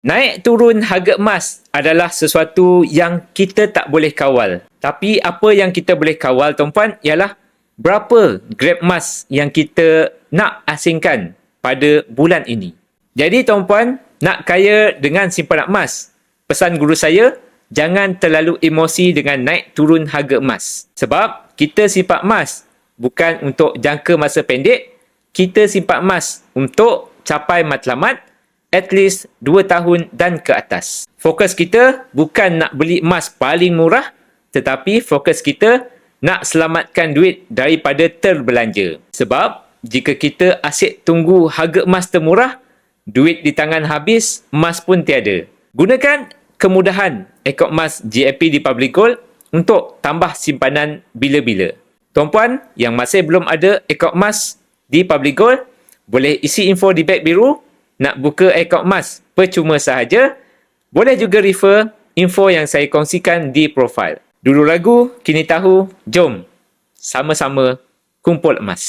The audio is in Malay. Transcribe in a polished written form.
Naik turun harga emas adalah sesuatu yang kita tak boleh kawal. Tapi apa yang kita boleh kawal, tuan-puan, ialah berapa gram emas yang kita nak asingkan pada bulan ini. Jadi, tuan-puan, nak kaya dengan simpanan emas, pesan guru saya, jangan terlalu emosi dengan naik turun harga emas. Sebab kita simpan emas bukan untuk jangka masa pendek, kita simpan emas untuk capai matlamat at least 2 tahun dan ke atas. Fokus kita bukan nak beli emas paling murah, tetapi fokus kita nak selamatkan duit daripada terbelanja. Sebab jika kita asyik tunggu harga emas termurah, duit di tangan habis, emas pun tiada. Gunakan kemudahan akaun emas JMP di Public Gold untuk tambah simpanan bila-bila. Tuan-puan yang masih belum ada akaun emas di Public Gold, boleh isi info di beg biru. Nak buka akaun emas percuma sahaja, boleh juga refer info yang saya kongsikan di profil. Dulu ragu, kini tahu, jom sama-sama kumpul emas.